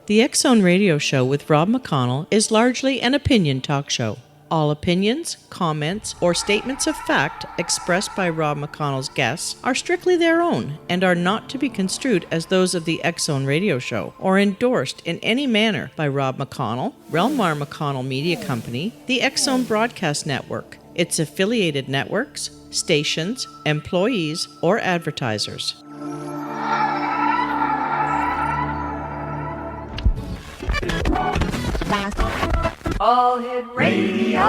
The X-Zone Radio Show with Rob McConnell is largely an opinion talk show. All opinions, comments, or statements of fact expressed by Rob McConnell's guests are strictly their own and are not to be construed as those of the X-Zone Radio Show or endorsed in any manner by Rob McConnell, Relmar McConnell Media Company, the X-Zone Broadcast Network, its affiliated networks, stations, employees, or advertisers. All Hit Radio.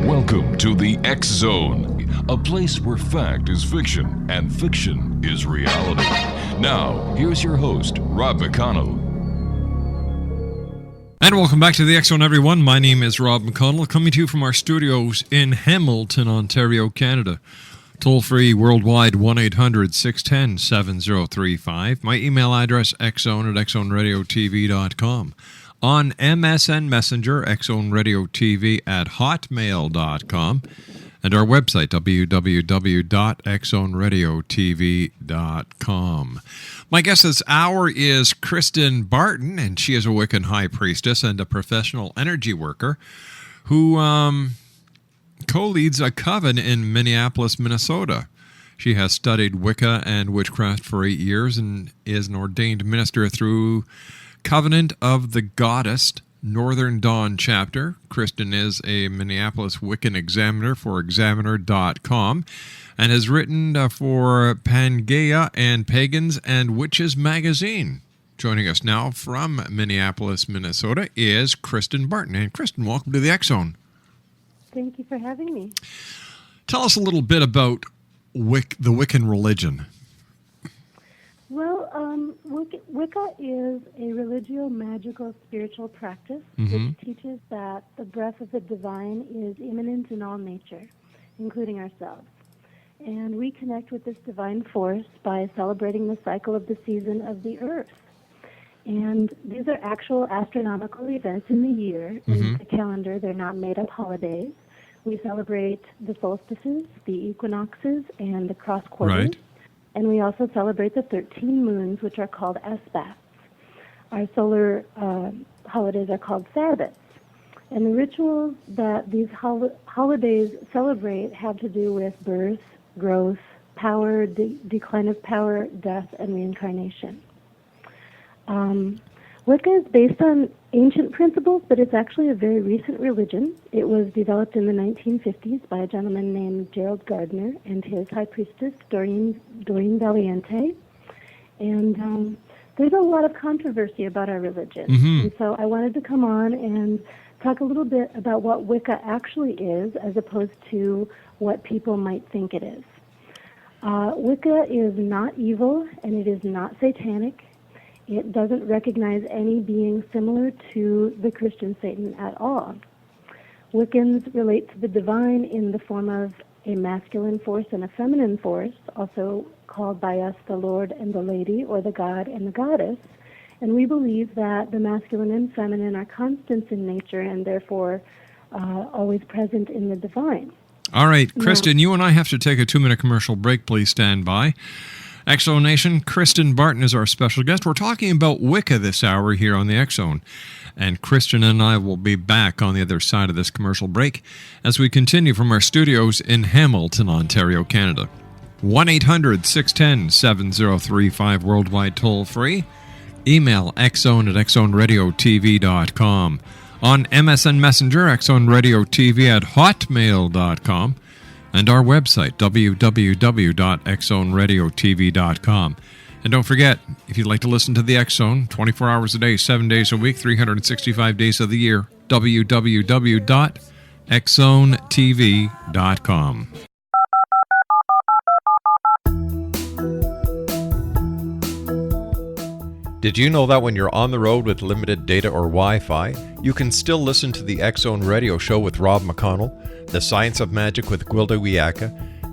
Welcome to the X-Zone, a place where fact is fiction and fiction is reality. Now, here's your host, Rob McConnell. And welcome back to the X-Zone, everyone. My name is Rob McConnell, coming to you from our studios in Hamilton, Ontario, Canada. Toll-free worldwide, 1-800-610-7035. My email address, xzone@xzoneradiotv.com. On MSN Messenger, xzoneradiotv@hotmail.com. And our website, www.xzoneradiotv.com. My guest this hour is Kristan Barton, and she is a Wiccan high priestess and a professional energy worker who co-leads a coven in Minneapolis, Minnesota. She has studied Wicca and witchcraft for 8 years and is an ordained minister through Covenant of the Goddess Northern Dawn chapter. Kristan is a Minneapolis Wiccan examiner for Examiner.com and has written for Pangaea and Pagans and Witches magazine. Joining us now from Minneapolis, Minnesota is Kristan Barton. And Kristan, welcome to the X-Zone. Thank you for having me. Tell us a little bit about the Wiccan religion. Well, Wicca is a religio-magical spiritual practice Mm-hmm. which teaches that the breath of the divine is immanent in all nature, including ourselves. And we connect with this divine force by celebrating the cycle of the season of the earth. And these are actual astronomical events in the year, in the calendar. They're not made-up holidays. We celebrate the solstices, the equinoxes, and the cross quarters. Right. And we also celebrate the 13 moons, which are called Esbats. Our solar holidays are called Sabbats. And the rituals that these holidays celebrate have to do with birth, growth, power, decline of power, death, and reincarnation. Wicca is based on ancient principles, but it's actually a very recent religion. It was developed in the 1950s by a gentleman named Gerald Gardner and his high priestess, Doreen Valiente. And there's a lot of controversy about our religion. And so I wanted to come on and talk a little bit about what Wicca actually is as opposed to what people might think it is. Wicca is not evil, and it is not satanic. It doesn't recognize any being similar to the Christian Satan at all. Wiccans relate to the divine in the form of a masculine force and a feminine force, also called by us the Lord and the Lady, or the God and the Goddess. And we believe that the masculine and feminine are constants in nature and therefore always present in the divine. All right, Kristan, you and I have to take a 2-minute commercial break. Please stand by. X-Zone Nation, Kristan Barton is our special guest. We're talking about Wicca this hour here on the X-Zone. And Kristan and I will be back on the other side of this commercial break as we continue from our studios in Hamilton, Ontario, Canada. 1-800-610-7035, worldwide toll-free. Email xzone@xzoneradiotv.com. On MSN Messenger, xzoneradiotv@hotmail.com. And our website, www.xzoneradiotv.com. And don't forget, if you'd like to listen to the X-Zone 24 hours a day, 7 days a week, 365 days of the year, www.xzonetv.com. Did you know that when you're on the road with limited data or Wi-Fi, you can still listen to the X-Zone Radio Show with Rob McConnell, The Science of Magic with Gwilda Wiyaka,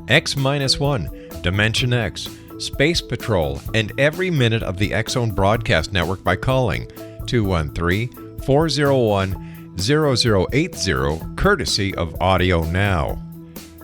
X-1, Dimension X, Space Patrol, and every minute of the X-Zone Broadcast Network by calling 213-401-0080, courtesy of Audio Now.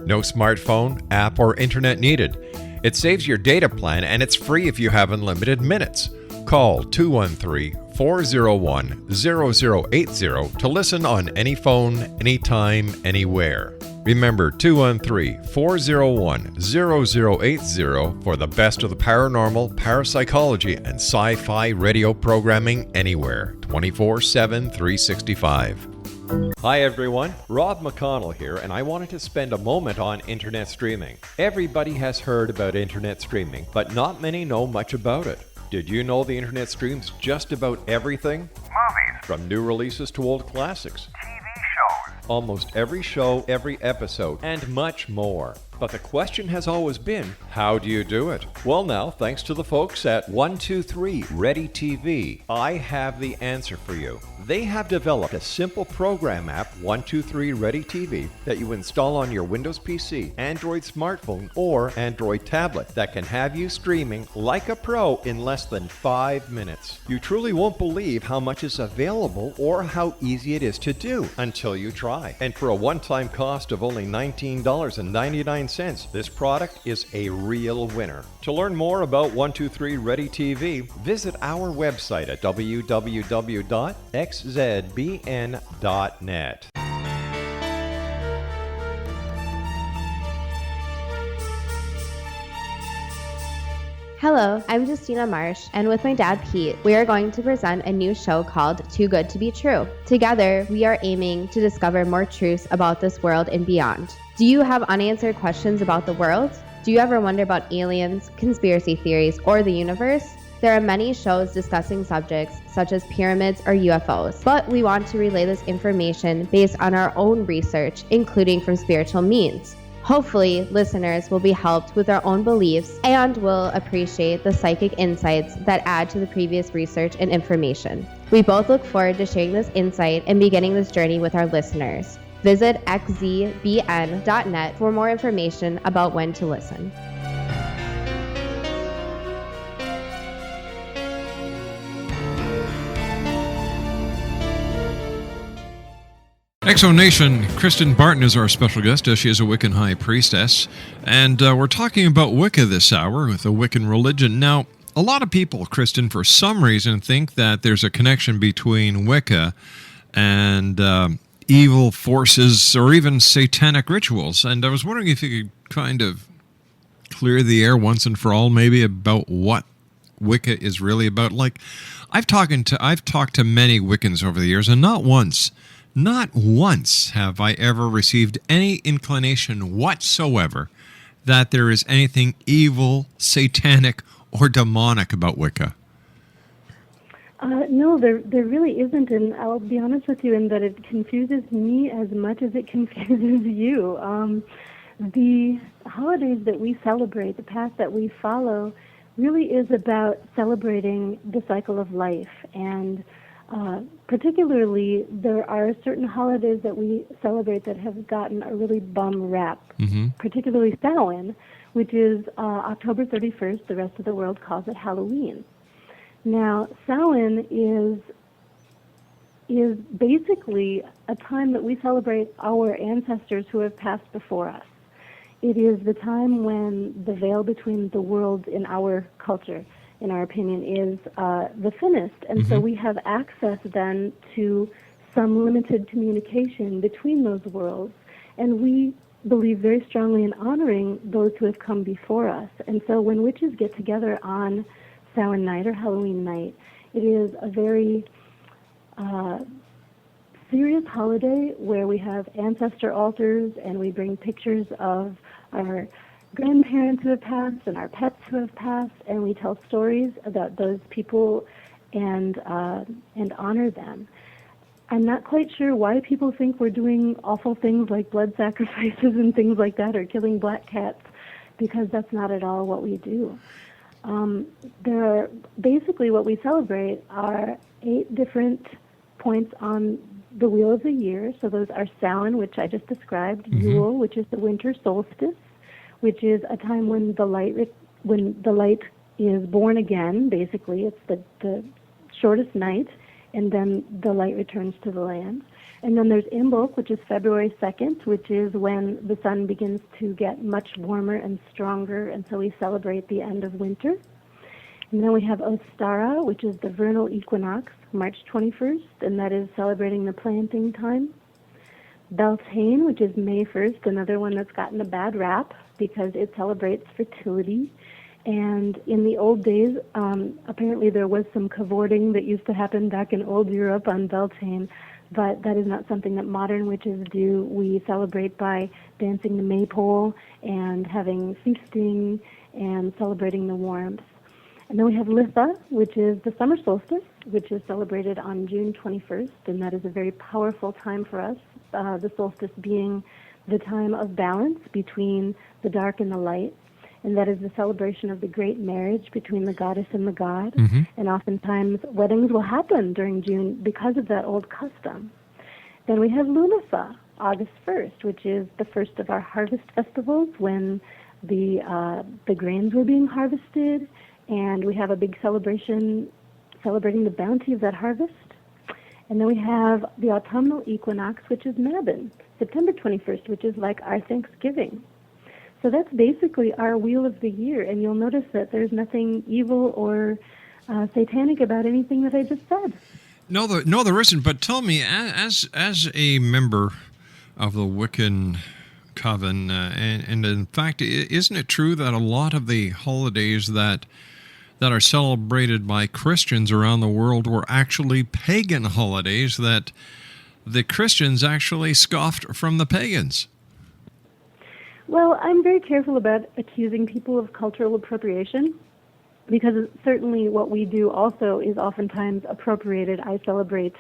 No smartphone, app, or internet needed. It saves your data plan and it's free if you have unlimited minutes. Call 213-401-0080 to listen on any phone, anytime, anywhere. Remember 213-401-0080 for the best of the paranormal, parapsychology, and sci-fi radio programming anywhere, 24/7, 365. Hi everyone, Rob McConnell here, and I wanted to spend a moment on internet streaming. Everybody has heard about internet streaming, but not many know much about it. Did you know the internet streams just about everything? Movies, From new releases to old classics. TV shows, Almost every show, every episode, and much more. But the question has always been, how do you do it? Well now, thanks to the folks at 123 Ready TV, I have the answer for you. They have developed a simple program app, 123 Ready TV, that you install on your Windows PC, Android smartphone, or Android tablet that can have you streaming like a pro in less than 5 minutes. You truly won't believe how much is available or how easy it is to do until you try. And for a one-time cost of only $19.99, this product is a real winner. To learn more about 123 Ready TV, visit our website at www.xzbn.net. Hello, I'm Justina Marsh, and with my dad Pete, we are going to present a new show called Too Good to Be True. Together, we are aiming to discover more truths about this world and beyond. Do you have unanswered questions about the world? Do you ever wonder about aliens, conspiracy theories, or the universe? There are many shows discussing subjects such as pyramids or UFOs, but we want to relay this information based on our own research, including from spiritual means. Hopefully, listeners will be helped with their own beliefs and will appreciate the psychic insights that add to the previous research and information. We both look forward to sharing this insight and beginning this journey with our listeners. Visit xzbn.net for more information about when to listen. Exo Nation, Kristan Barton is our special guest. She is a Wiccan High Priestess. And we're talking about Wicca this hour with the Wiccan religion. Now, a lot of people, Kristan, for some reason think that there's a connection between Wicca and evil forces or even satanic rituals. And I was wondering if you could kind of clear the air once and for all maybe about what Wicca is really about. Like, I've talked to many Wiccans over the years, and not once have I ever received any inclination whatsoever that there is anything evil, satanic, or demonic about Wicca. No, there really isn't, and I'll be honest with you in that it confuses me as much as it confuses you. The holidays that we celebrate, the path that we follow, really is about celebrating the cycle of life, and particularly, there are certain holidays that we celebrate that have gotten a really bum rap, particularly Samhain, which is October 31st. The rest of the world calls it Halloween. Now, Samhain is basically a time that we celebrate our ancestors who have passed before us. It is the time when the veil between the worlds in our culture, in our opinion, is the thinnest. And so we have access then to some limited communication between those worlds. And we believe very strongly in honoring those who have come before us. And so when witches get together on Samhain night or Halloween night, it is a very serious holiday where we have ancestor altars and we bring pictures of our grandparents who have passed and our pets who have passed, and we tell stories about those people and honor them. I'm not quite sure why people think we're doing awful things like blood sacrifices and things like that, or killing black cats, because that's not at all what we do. There are basically what we celebrate are 8 different points on the wheel of the year. So those are Samhain, which I just described, Yule, which is the winter solstice, which is a time when the light is born again. Basically, it's the shortest night, and then the light returns to the land. And then there's Imbolc, which is February 2nd, which is when the sun begins to get much warmer and stronger, and so we celebrate the end of winter. And then we have Ostara, which is the vernal equinox, March 21st, and that is celebrating the planting time. Beltane, which is May 1st, another one that's gotten a bad rap because it celebrates fertility. And in the old days, apparently there was some cavorting that used to happen back in old Europe on Beltane, but that is not something that modern witches do. We celebrate by dancing the maypole and having feasting and celebrating the warmth. And then we have Litha, which is the summer solstice, which is celebrated on June 21st, and that is a very powerful time for us, the solstice being the time of balance between the dark and the light. And that is the celebration of the great marriage between the goddess and the god. Mm-hmm. And oftentimes weddings will happen during June because of that old custom. Then we have Lunasa, August 1st, which is the first of our harvest festivals when the grains were being harvested. And we have a big celebration celebrating the bounty of that harvest. And then we have the autumnal equinox, which is Mabon, September 21st, which is like our Thanksgiving. So that's basically our wheel of the year, and you'll notice that there's nothing evil or satanic about anything that I just said. No, there isn't. But tell me, as a member of the Wiccan coven, and in fact, isn't it true that a lot of the holidays that are celebrated by Christians around the world were actually pagan holidays that the Christians actually scoffed from the pagans? Well, I'm very careful about accusing people of cultural appropriation because certainly what we do also is oftentimes appropriated. I celebrate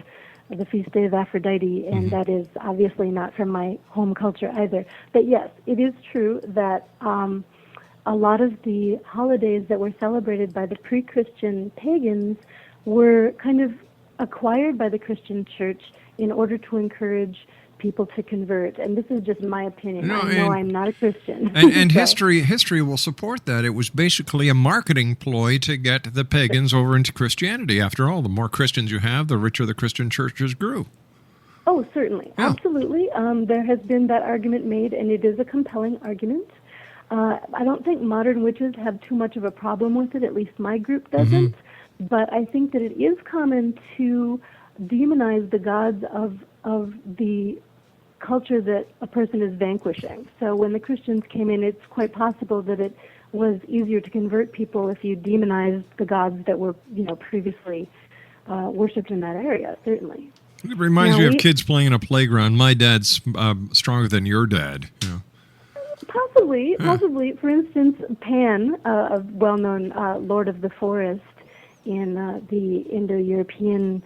the feast day of Aphrodite, and that is obviously not from my home culture either. But yes, it is true that a lot of the holidays that were celebrated by the pre-Christian pagans were kind of acquired by the Christian church in order to encourage people to convert, and this is just my opinion. I know I'm not a Christian. And history will support that. It was basically a marketing ploy to get the pagans over into Christianity. After all, the more Christians you have, the richer the Christian churches grew. Oh, certainly. Yeah. Absolutely. There has been that argument made, and it is a compelling argument. I don't think modern witches have too much of a problem with it, at least my group doesn't, but I think that it is common to demonize the gods of the culture that a person is vanquishing. So when the Christians came in, it's quite possible that it was easier to convert people if you demonized the gods that were, previously worshipped in that area, certainly. It reminds me of kids playing in a playground. My dad's stronger than your dad. Possibly. For instance, Pan, a well-known lord of the forest in the Indo-European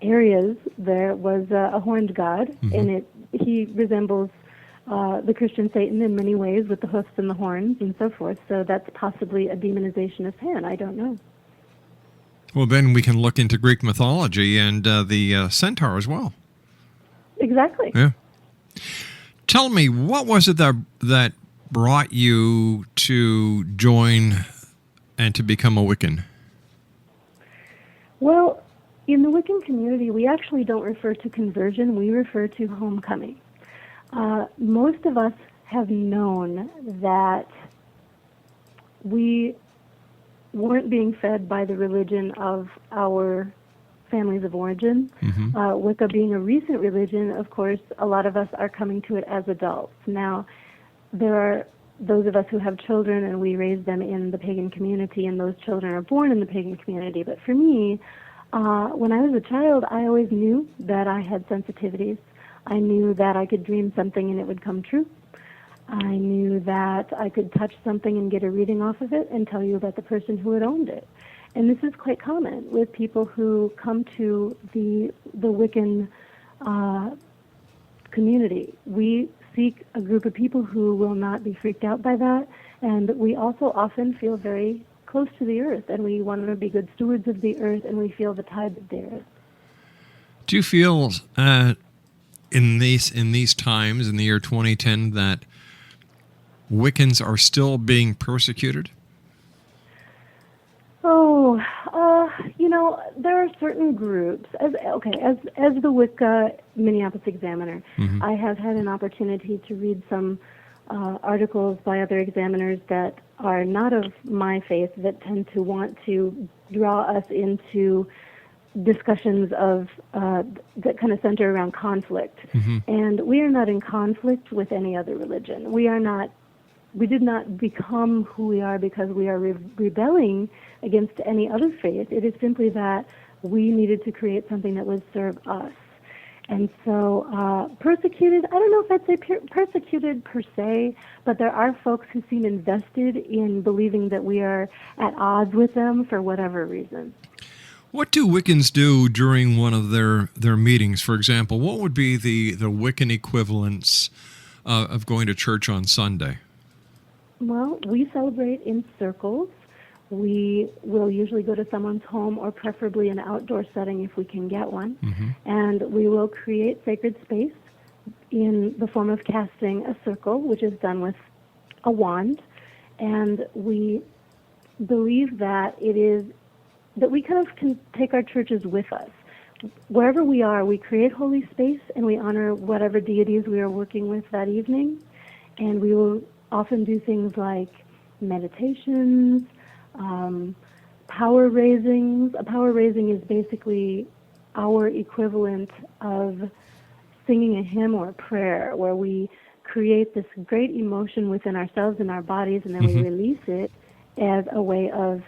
areas, there was a horned god, and he resembles the Christian Satan in many ways with the hoofs and the horns and so forth. So that's possibly a demonization of Pan. I don't know. Well, then we can look into Greek mythology and the centaur as well. Exactly. Yeah. Tell me, what was it that brought you to join and to become a Wiccan? Well, in the Wiccan community, we actually don't refer to conversion, we refer to homecoming. Most of us have known that we weren't being fed by the religion of our families of origin. Wicca being a recent religion, of course, a lot of us are coming to it as adults. Now, there are those of us who have children and we raise them in the pagan community, and those children are born in the pagan community. But for me, when I was a child, I always knew that I had sensitivities. I knew that I could dream something and it would come true. I knew that I could touch something and get a reading off of it and tell you about the person who had owned it. And this is quite common with people who come to the Wiccan community. We seek a group of people who will not be freaked out by that, and we also often feel very close to the earth, and we want to be good stewards of the earth, and we feel the tides of the earth. Do you feel in these times, in the year 2010, that Wiccans are still being persecuted? Oh, There are certain groups. As the Wicca Minneapolis Examiner, I have had an opportunity to read some articles by other examiners that are not of my faith, that tend to want to draw us into discussions of that kind of center around conflict. And we are not in conflict with any other religion. We did not become who we are because we are rebelling against any other faith. It is simply that we needed to create something that would serve us. And so persecuted, I don't know if I'd say persecuted per se, but there are folks who seem invested in believing that we are at odds with them for whatever reason. What do Wiccans do during one of their meetings? For example, what would be the Wiccan equivalence of going to church on Sunday? Well, we celebrate in circles. We will usually go to someone's home, or preferably an outdoor setting if we can get one. And we will create sacred space in the form of casting a circle, which is done with a wand. And we believe that that we kind of can take our churches with us. Wherever we are, we create holy space and we honor whatever deities we are working with that evening. And we will often do things like meditations, power raisings. A power raising is basically our equivalent of singing a hymn or a prayer, where we create this great emotion within ourselves and our bodies, and then we release it as a way of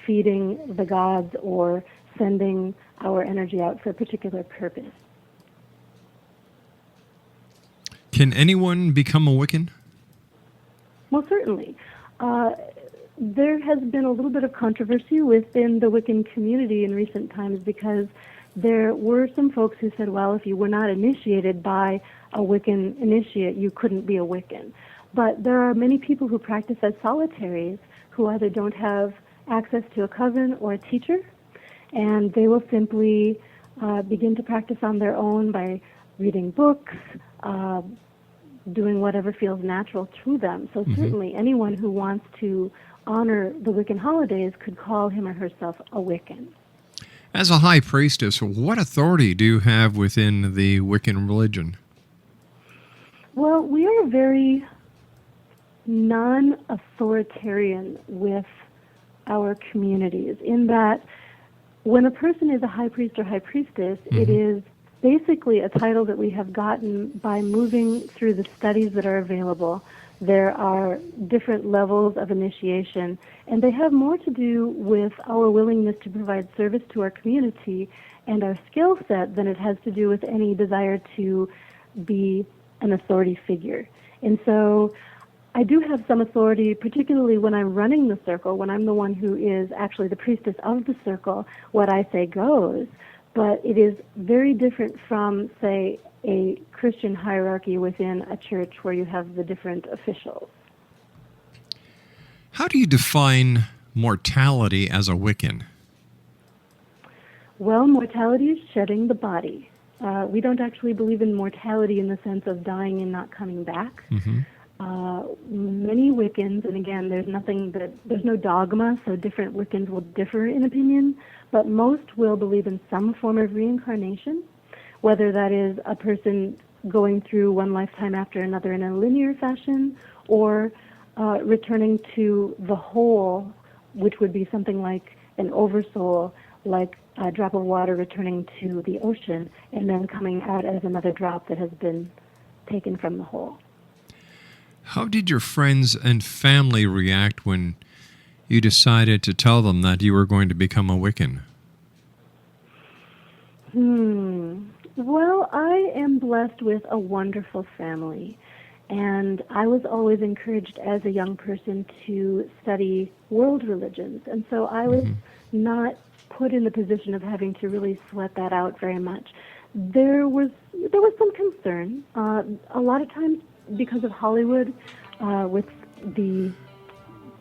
feeding the gods or sending our energy out for a particular purpose. Can anyone become a Wiccan? Well, certainly. There has been a little bit of controversy within the Wiccan community in recent times, because there were some folks who said, well, if you were not initiated by a Wiccan initiate, you couldn't be a Wiccan. But there are many people who practice as solitaries who either don't have access to a coven or a teacher, and they will simply begin to practice on their own by reading books, doing whatever feels natural to them. So certainly anyone who wants to honor the Wiccan holidays could call him or herself a Wiccan. As a high priestess, what authority do you have within the Wiccan religion? Well, we are very non-authoritarian with our communities, in that when a person is a high priest or high priestess, it is basically a title that we have gotten by moving through the studies that are available. There are different levels of initiation, and they have more to do with our willingness to provide service to our community and our skill set than it has to do with any desire to be an authority figure. And so I do have some authority, particularly when I'm running the circle, when I'm the one who is actually the priestess of the circle. What I say goes. But it is very different from, say, a Christian hierarchy within a church where you have the different officials. How do you define mortality as a Wiccan? Well, mortality is shedding the body. We don't actually believe in mortality in the sense of dying and not coming back. Many Wiccans, and again, there's no dogma, so different Wiccans will differ in opinion, but most will believe in some form of reincarnation, whether that is a person going through one lifetime after another in a linear fashion, or returning to the whole, which would be something like an oversoul, like a drop of water returning to the ocean, and then coming out as another drop that has been taken from the whole. How did your friends and family react when you decided to tell them that you were going to become a Wiccan? Well, I am blessed with a wonderful family, and I was always encouraged as a young person to study world religions, and so I was not put in the position of having to really sweat that out very much. There was some concern. A lot of times, because of Hollywood, with the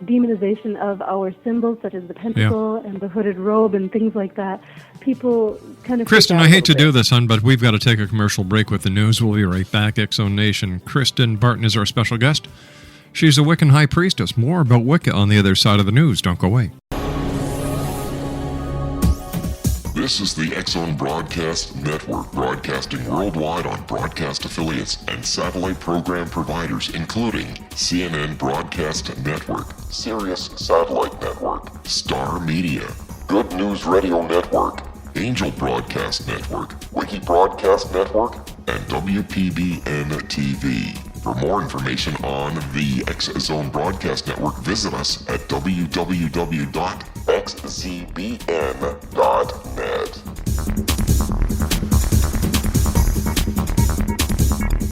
demonization of our symbols, such as the pentacle and the hooded robe and things like that, people kind of... Kristan, I hate to do this, hon, but we've got to take a commercial break with the news. We'll be right back. X-Zone Nation. Kristan Barton is our special guest. She's a Wiccan High Priestess. More about Wicca on the other side of the news. Don't go away. This is the X-Zone Broadcast Network, broadcasting worldwide on broadcast affiliates and satellite program providers, including CNN Broadcast Network, Sirius Satellite Network, Star Media, Good News Radio Network, Angel Broadcast Network, Wiki Broadcast Network, and WPBN TV. For more information on the X-Zone Broadcast Network, visit us at www.xzbn.net.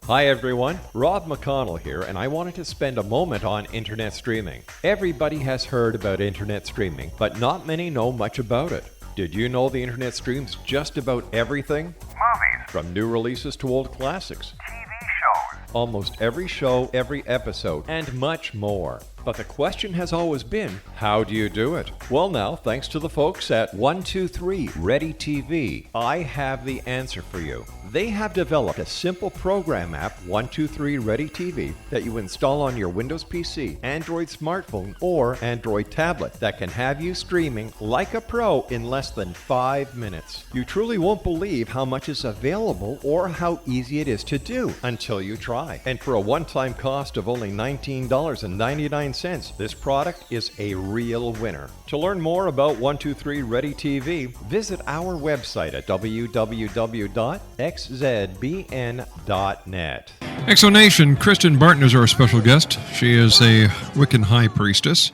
Hi everyone, Rob McConnell here, and I wanted to spend a moment on internet streaming. Everybody has heard about internet streaming, but not many know much about it. Did you know the internet streams just about everything? Movies. From new releases to old classics. TV shows. Almost every show, every episode, and much more. But the question has always been, how do you do it? Well now, thanks to the folks at 123 Ready TV, I have the answer for you. They have developed a simple program app, 123 Ready TV, that you install on your Windows PC, Android smartphone, or Android tablet that can have you streaming like a pro in less than 5 minutes. You truly won't believe how much is available or how easy it is to do until you try. And for a one-time cost of only $19.99, this product is a real winner. To learn more about 123 Ready TV, visit our website at www.xzbn.net. Exonation, Kristan Barton is our special guest. She is a Wiccan high priestess.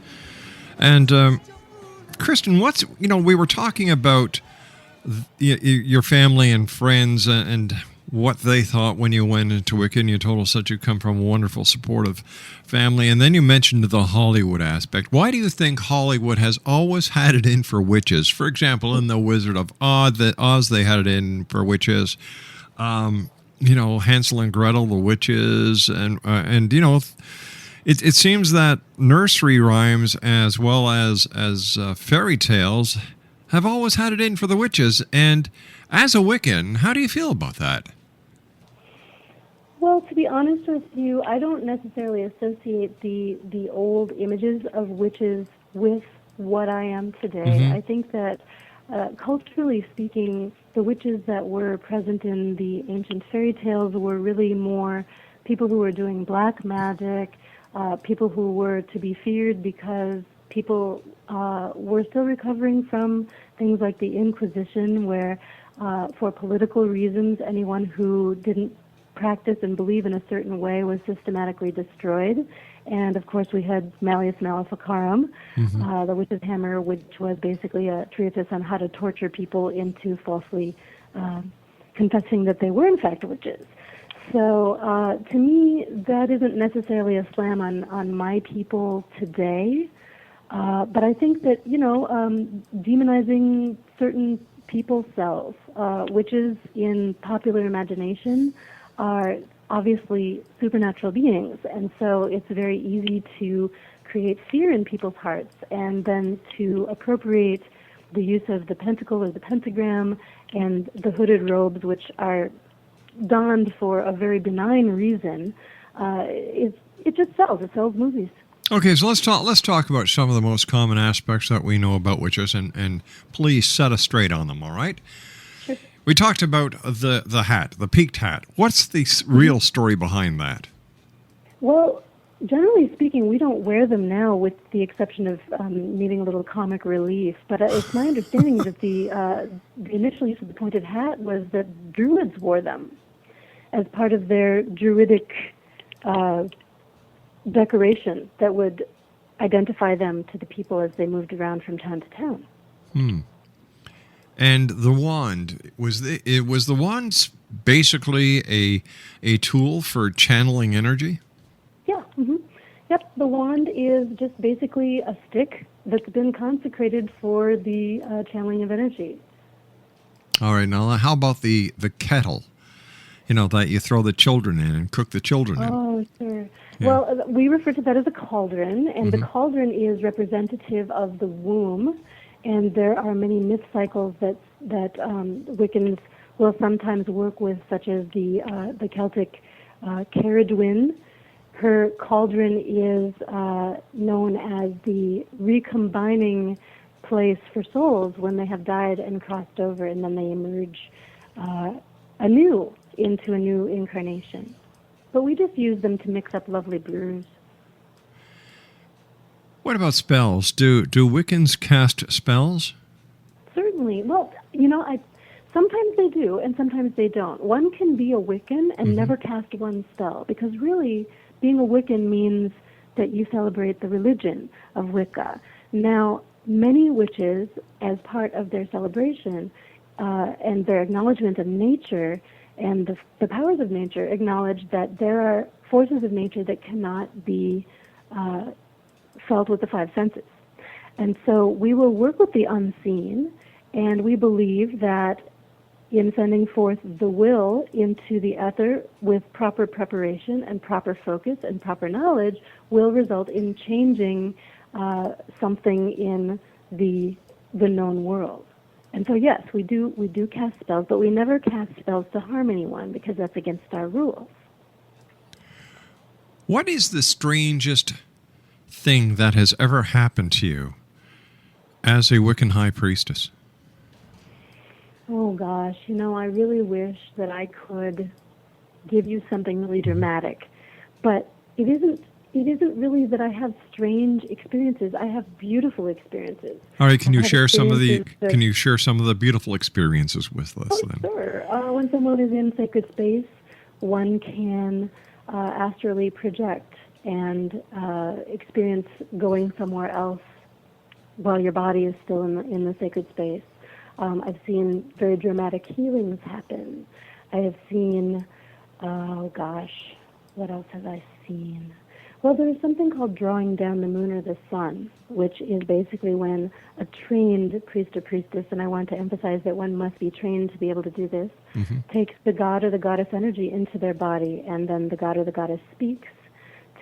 And Kristan, we were talking about your family and friends and what they thought when you went into Wiccan. You told us that you come from a wonderful, supportive family. And then you mentioned the Hollywood aspect. Why do you think Hollywood has always had it in for witches? For example, in The Wizard of Oz, they had it in for witches. Hansel and Gretel, the witches, and it seems that nursery rhymes as well as fairy tales have always had it in for the witches. And as a Wiccan, how do you feel about that? Well, to be honest with you, I don't necessarily associate the old images of witches with what I am today. Mm-hmm. I think that culturally speaking, the witches that were present in the ancient fairy tales were really more people who were doing black magic, people who were to be feared because people were still recovering from things like the Inquisition, where for political reasons, anyone who didn't practice and believe in a certain way was systematically destroyed. And of course we had Malleus Maleficarum, the witch's hammer, which was basically a treatise on how to torture people into falsely confessing that they were in fact witches. So to me, that isn't necessarily a slam on my people today. But I think that, demonizing certain people's selves, witches in popular imagination are obviously supernatural beings, and so it's very easy to create fear in people's hearts and then to appropriate the use of the pentacle or the pentagram and the hooded robes, which are donned for a very benign reason. It just sells. It sells movies. Okay, so let's talk about some of the most common aspects that we know about witches, and please set us straight on them, all right? Sure. We talked about the hat, the peaked hat. What's the real story behind that? Well, generally speaking, we don't wear them now, with the exception of needing a little comic relief. But it's my understanding that the initial use of the pointed hat was that Druids wore them as part of their Druidic decoration that would identify them to the people as they moved around from town to town. And the wand, was the wand basically a tool for channeling energy? Yeah. Mm-hmm. Yep. The wand is just basically a stick that's been consecrated for the channeling of energy. All right. Now, how about the kettle? That you throw the children in and cook the children in. Oh, sure. Yeah. Well, we refer to that as a cauldron, and the cauldron is representative of the womb. And there are many myth cycles that Wiccans will sometimes work with, such as the Celtic Caradwyn. Her cauldron is known as the recombining place for souls when they have died and crossed over, and then they emerge anew into a new incarnation. But we just use them to mix up lovely brews. What about spells? Do Wiccans cast spells? Certainly. Well, sometimes they do, and sometimes they don't. One can be a Wiccan and never cast one spell, because really, being a Wiccan means that you celebrate the religion of Wicca. Now, many witches, as part of their celebration and their acknowledgement of nature and the powers of nature, acknowledge that there are forces of nature that cannot be felt with the five senses. And so we will work with the unseen, and we believe that in sending forth the will into the ether with proper preparation and proper focus and proper knowledge will result in changing something in the known world. And so yes, we do cast spells, but we never cast spells to harm anyone, because that's against our rules. What is the strangest thing that has ever happened to you as a Wiccan High Priestess? Oh gosh, I really wish that I could give you something really dramatic, but it isn't really that I have strange experiences. I have beautiful experiences. All right, can you share some of the beautiful experiences with us then? Sure. When someone is in sacred space, one can astrally project and experience going somewhere else while your body is still in the sacred space. I've seen very dramatic healings happen. I have seen, what else have I seen? Well, there's something called drawing down the moon or the sun, which is basically when a trained priest or priestess, and I want to emphasize that one must be trained to be able to do this, takes the god or the goddess energy into their body, and then the god or the goddess speaks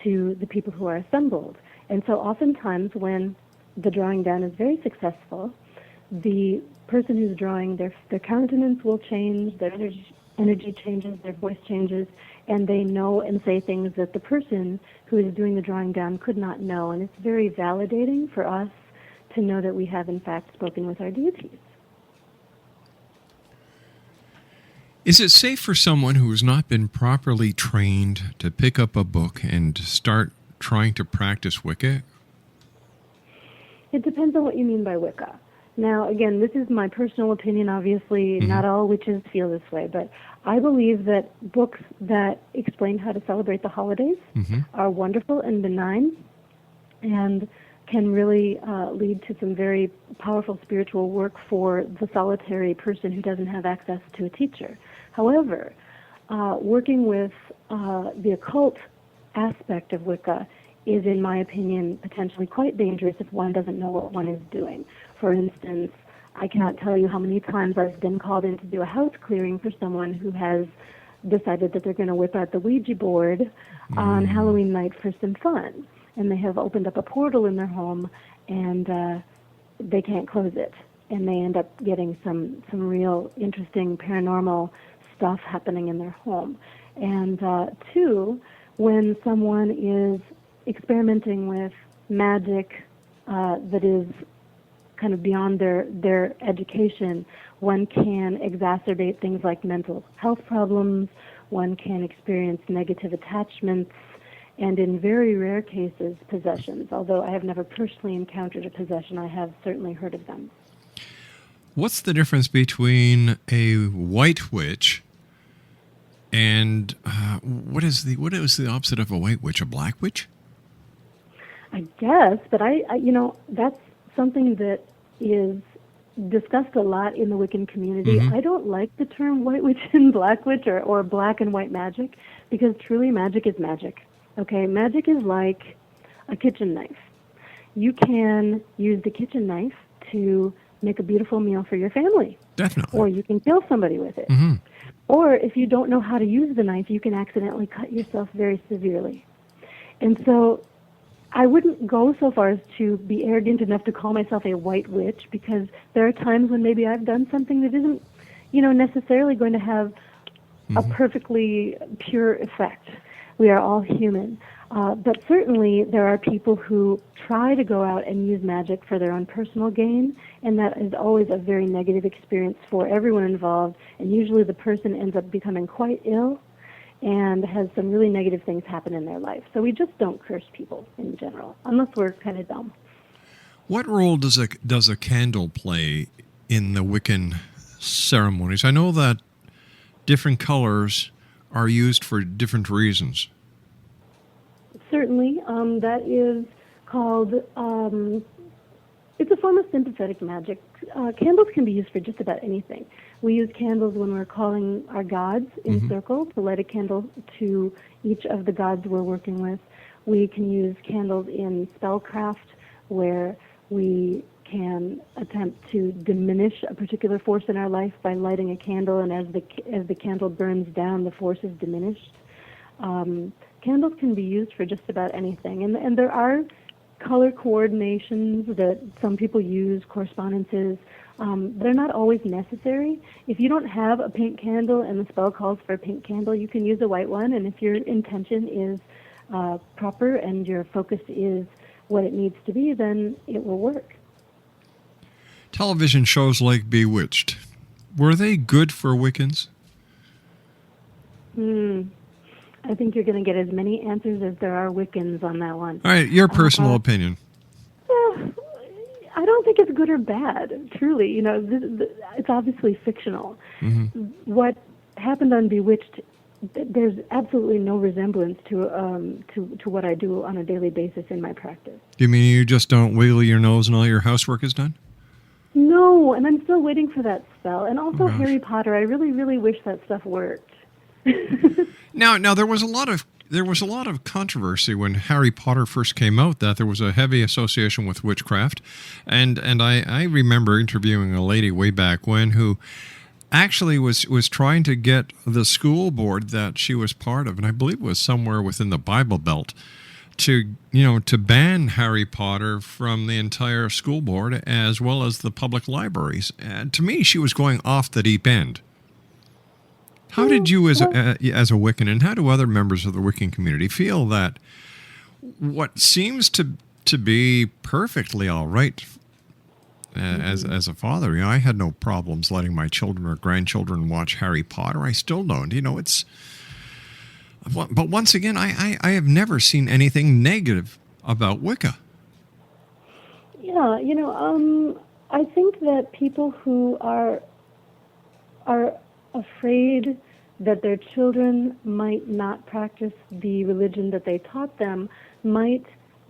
to the people who are assembled. And so oftentimes when the drawing down is very successful, the person who's drawing, their countenance will change, their energy changes, their voice changes, and they know and say things that the person who is doing the drawing down could not know. And it's very validating for us to know that we have, in fact, spoken with our deities. Is it safe for someone who has not been properly trained to pick up a book and start trying to practice Wicca? It depends on what you mean by Wicca. Now, again, this is my personal opinion. Obviously, not all witches feel this way, but I believe that books that explain how to celebrate the holidays are wonderful and benign and can really lead to some very powerful spiritual work for the solitary person who doesn't have access to a teacher. However, working with the occult aspect of Wicca is, in my opinion, potentially quite dangerous if one doesn't know what one is doing. For instance, I cannot tell you how many times I've been called in to do a house clearing for someone who has decided that they're going to whip out the Ouija board on Halloween night for some fun. And they have opened up a portal in their home, and they can't close it. And they end up getting some real interesting paranormal stuff happening in their home. And two, when someone is experimenting with magic that is kind of beyond their education, one can exacerbate things like mental health problems, one can experience negative attachments, and in very rare cases, possessions. Although I have never personally encountered a possession, I have certainly heard of them. What's the difference between a white witch and what is the opposite of a white witch? A black witch? I guess, but I that's something that is discussed a lot in the Wiccan community. I don't like the term white witch and black witch or black and white magic, because truly magic is magic. Okay, magic is like a kitchen knife. You can use the kitchen knife to make a beautiful meal for your family. Definitely. Or you can kill somebody with it. Or if you don't know how to use the knife, you can accidentally cut yourself very severely. And so I wouldn't go so far as to be arrogant enough to call myself a white witch, because there are times when maybe I've done something that isn't, necessarily going to have a perfectly pure effect. We are all human. But certainly there are people who try to go out and use magic for their own personal gain, and that is always a very negative experience for everyone involved, and usually the person ends up becoming quite ill and has some really negative things happen in their life. So we just don't curse people in general, unless we're kind of dumb. What role does a candle play in the Wiccan ceremonies? I know that different colors are used for different reasons. Certainly, that is called, it's a form of sympathetic magic. Candles can be used for just about anything. We use candles when we're calling our gods in circle, to light a candle to each of the gods we're working with. We can use candles in spellcraft, where we can attempt to diminish a particular force in our life by lighting a candle, and as the candle burns down, the force is diminished. Candles can be used for just about anything, and there are color coordinations that some people use, correspondences. They're not always necessary. If you don't have a pink candle and the spell calls for a pink candle, you can use a white one, and if your intention is proper and your focus is what it needs to be, then it will work. Television shows like Bewitched, were they good for Wiccans? I think you're going to get as many answers as there are Wiccans on that one. All right, your personal opinion. I don't think it's good or bad, truly. You know, it's obviously fictional. What happened on Bewitched, there's absolutely no resemblance to what I do on a daily basis in my practice. You mean you just don't wiggle your nose and all your housework is done? No, and I'm still waiting for that spell. And also Harry Potter, I really, really wish that stuff worked. Now there was a lot of controversy when Harry Potter first came out, that there was a heavy association with witchcraft, and I remember interviewing a lady way back when who actually was trying to get the school board that she was part of, and I believe it was somewhere within the Bible Belt, to ban Harry Potter from the entire school board as well as the public libraries. And to me, she was going off the deep end. How did you, as a Wiccan, and how do other members of the Wiccan community feel that what seems to be perfectly all right as a father? I had no problems letting my children or grandchildren watch Harry Potter. I still don't. But once again, I have never seen anything negative about Wicca. Yeah, I think that people who are afraid that their children might not practice the religion that they taught them might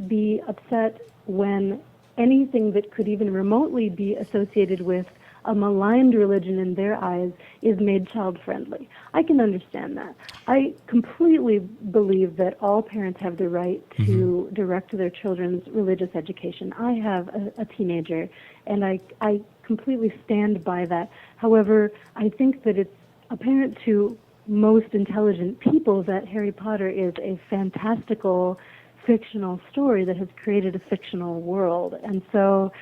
be upset when anything that could even remotely be associated with a maligned religion in their eyes is made child-friendly. I can understand that. I completely believe that all parents have the right to direct their children's religious education. I have a teenager, and I completely stand by that. However, I think that it's apparent to most intelligent people that Harry Potter is a fantastical, fictional story that has created a fictional world. And so,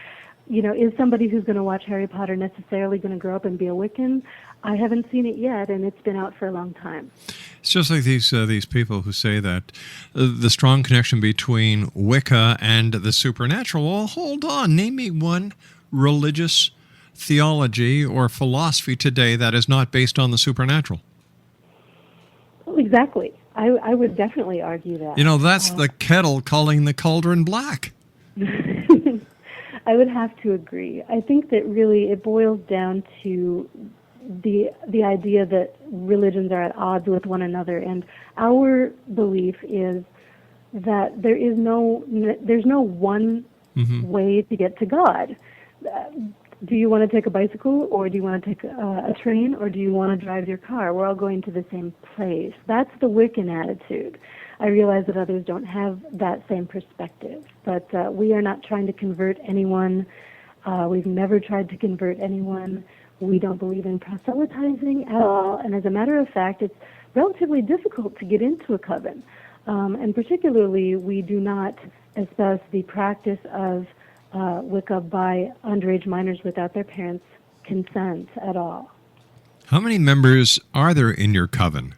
is somebody who's going to watch Harry Potter necessarily going to grow up and be a Wiccan? I haven't seen it yet, and it's been out for a long time. It's just like these people who say that the strong connection between Wicca and the supernatural. Well, hold on. Name me one religious theology or philosophy today that is not based on the supernatural. Well, exactly. I would definitely argue that. That's the kettle calling the cauldron black. I would have to agree. I think that really it boils down to the idea that religions are at odds with one another, and our belief is that there's no one way to get to God. Do you want to take a bicycle, or do you want to take a train, or do you want to drive your car? We're all going to the same place. That's the Wiccan attitude. I realize that others don't have that same perspective, but we are not trying to convert anyone. We've never tried to convert anyone. We don't believe in proselytizing at all, and as a matter of fact, it's relatively difficult to get into a coven, and particularly we do not espouse the practice of Wicca by underage minors without their parents' consent at all. How many members are there in your coven?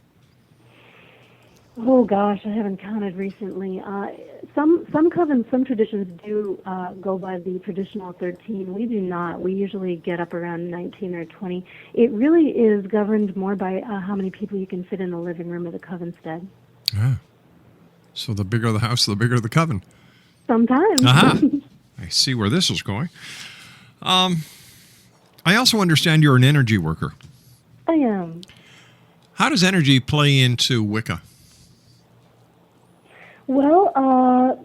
Oh gosh, I haven't counted recently. Some covens, some traditions do go by the traditional 13. We do not. We usually get up around 19 or 20. It really is governed more by how many people you can fit in the living room of the covenstead. Ah. So the bigger the house, the bigger the coven. Sometimes. Aha! I see where this is going. I also understand you're an energy worker. I am. How does energy play into Wicca? Well,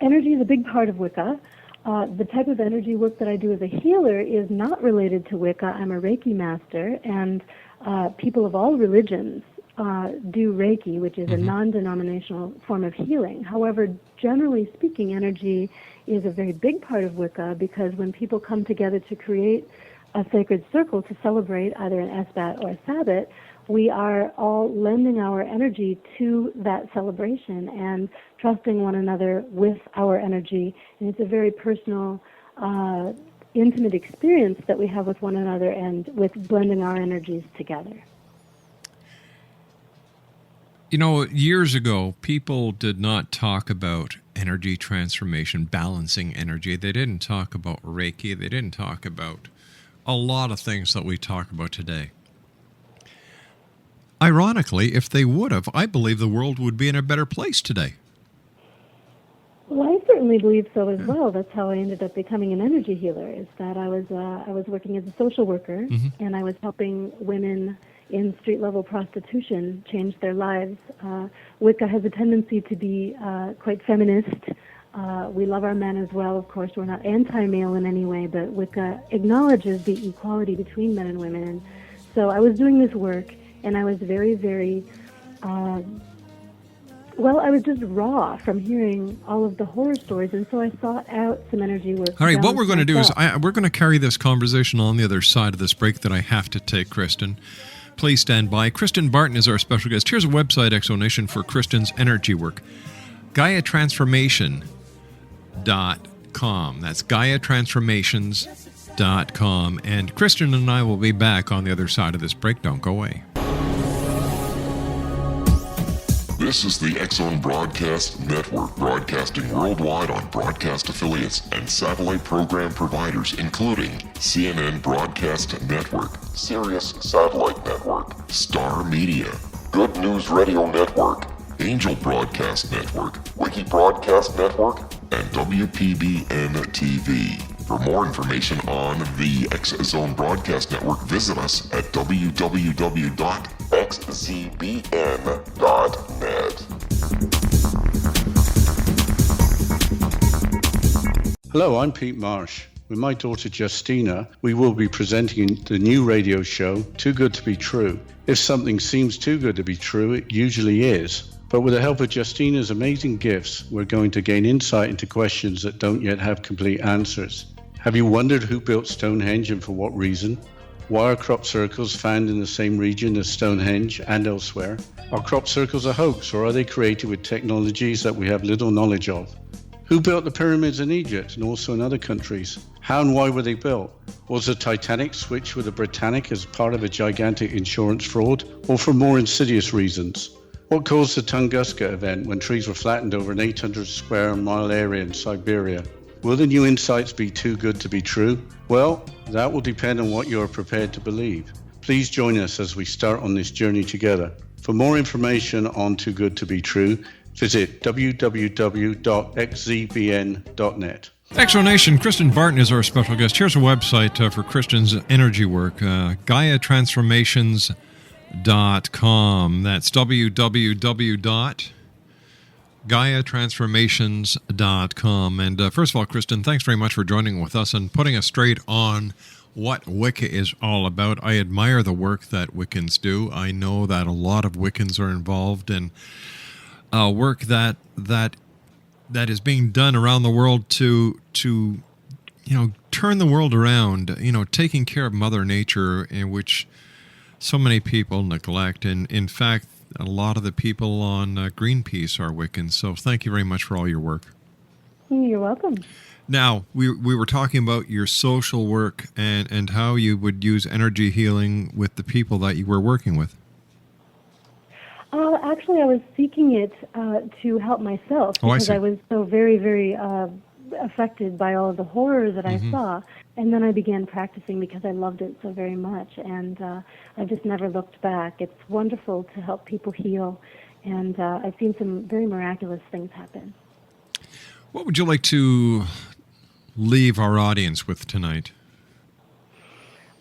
energy is a big part of Wicca. The type of energy work that I do as a healer is not related to Wicca. I'm a Reiki master, and people of all religions do Reiki, which is a non-denominational form of healing. However, generally speaking, energy is a very big part of Wicca, because when people come together to create a sacred circle to celebrate either an Esbat or a Sabbat, we are all lending our energy to that celebration and trusting one another with our energy. And it's a very personal, intimate experience that we have with one another and with blending our energies together. You know, years ago, people did not talk about energy transformation, balancing energy. They didn't talk about Reiki. They didn't talk about a lot of things that we talk about today. Ironically, if they would have, I believe the world would be in a better place today. Well, I certainly believe so as well. That's how I ended up becoming an energy healer, is that I was working as a social worker, and I was helping women in street-level prostitution change their lives. Wicca has a tendency to be quite feminist. We love our men as well, of course. We're not anti-male in any way, but Wicca acknowledges the equality between men and women. And so I was doing this work, and I was very, very, I was just raw from hearing all of the horror stories, and so I sought out some energy work. All right, what we're going to do is we're going to carry this conversation on the other side of this break that I have to take, Kristan. Please stand by. Kristan Barton is our special guest. Here's a website explanation for Kristan's energy work. GaiaTransformations.com. That's GaiaTransformations.com. And Kristan and I will be back on the other side of this break. Don't go away. This is the X-Zone Broadcast Network, broadcasting worldwide on broadcast affiliates and satellite program providers, including CNN Broadcast Network, Sirius Satellite Network, Star Media, Good News Radio Network, Angel Broadcast Network, Wiki Broadcast Network, and WPBN TV. For more information on the X-Zone Broadcast Network, visit us at www.xzbn.net. Hello, I'm Pete Marsh. With my daughter Justina, we will be presenting the new radio show, Too Good to Be True. If something seems too good to be true, it usually is. But with the help of Justina's amazing gifts, we're going to gain insight into questions that don't yet have complete answers. Have you wondered who built Stonehenge and for what reason? Why are crop circles found in the same region as Stonehenge and elsewhere? Are crop circles a hoax, or are they created with technologies that we have little knowledge of? Who built the pyramids in Egypt and also in other countries? How and why were they built? Was the Titanic switched with the Britannic as part of a gigantic insurance fraud, or for more insidious reasons? What caused the Tunguska event when trees were flattened over an 800 square mile area in Siberia? Will the new insights be too good to be true? Well, that will depend on what you are prepared to believe. Please join us as we start on this journey together. For more information on Too Good to Be True, visit www.xzbn.net. Exonation, Kristan Barton is our special guest. Here's a website for Kristan's energy work, GaiaTransformations.com. That's www.GaiaTransformations.com. And first of all, Kristan, thanks very much for joining with us and putting us straight on what Wicca is all about. I admire the work that Wiccans do. I know that a lot of Wiccans are involved in work that is being done around the world to turn the world around, taking care of Mother Nature, in which so many people neglect. And in fact, a lot of the people on Greenpeace are Wiccans. So thank you very much for all your work. You're welcome. Now, we were talking about your social work and how you would use energy healing with the people that you were working with. Actually, I was seeking it to help myself because I was so very, very affected by all of the horror that I saw. And then I began practicing because I loved it so very much. And I just never looked back. It's wonderful to help people heal. And I've seen some very miraculous things happen. What would you like to leave our audience with tonight?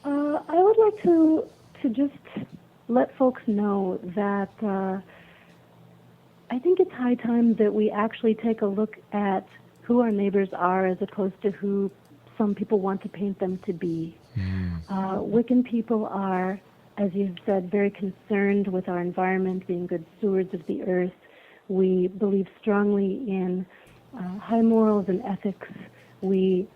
I would like to just let folks know that I think it's high time that we actually take a look at who our neighbors are as opposed to who some people want to paint them to be. Wiccan people are, as you've said, very concerned with our environment, being good stewards of the earth. We believe strongly in high morals and ethics. We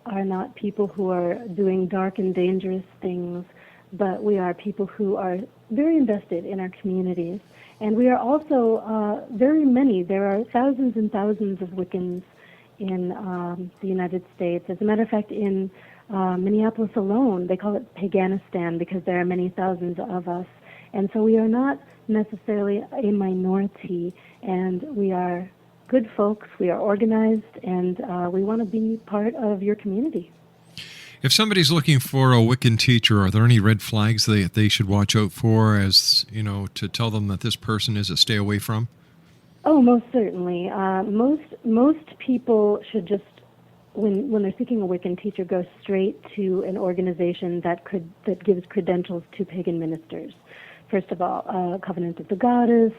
are not people who are doing dark and dangerous things, but we are people who are very invested in our communities. And we are also very many. There are thousands and thousands of Wiccans in the United States. As a matter of fact, in Minneapolis alone, they call it Paganistan because there are many thousands of us. And so we are not necessarily a minority, and we are good folks, we are organized, and we want to be part of your community. If somebody's looking for a Wiccan teacher, are there any red flags they should watch out for, as you know, to tell them that this person is a stay away from? Oh, most certainly. Most people should just, when they're seeking a Wiccan teacher, go straight to an organization that gives credentials to pagan ministers. First of all, Covenant of the Goddess,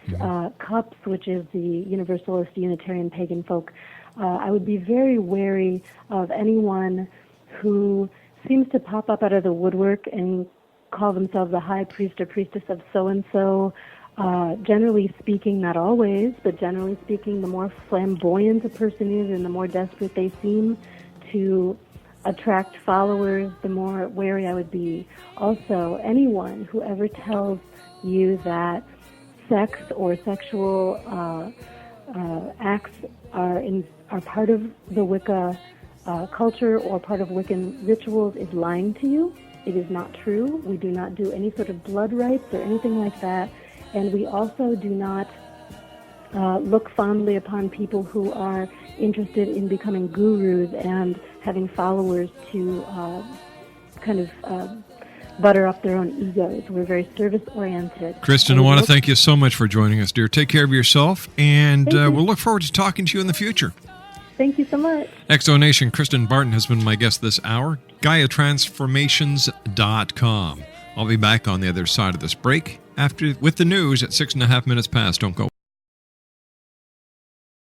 CUPS, which is the Universalist Unitarian Pagan Folk. I would be very wary of anyone who seems to pop up out of the woodwork and call themselves a high priest or priestess of so-and-so. Generally speaking, not always, but generally speaking, the more flamboyant a person is and the more desperate they seem to attract followers, the more wary I would be. Also, anyone who ever tells you that sex or sexual acts are part of the Wicca culture or part of Wiccan rituals is lying to you. It is not true. We do not do any sort of blood rites or anything like that. And we also do not look fondly upon people who are interested in becoming gurus and having followers to butter up their own egos. We're very service-oriented. Kristan, I want to thank you so much for joining us, dear. Take care of yourself, and we'll look forward to talking to you in the future. Thank you so much. Exonation, Kristan Barton has been my guest this hour. GaiaTransformations.com. I'll be back on the other side of this break with the news at 6.5 minutes past. Don't go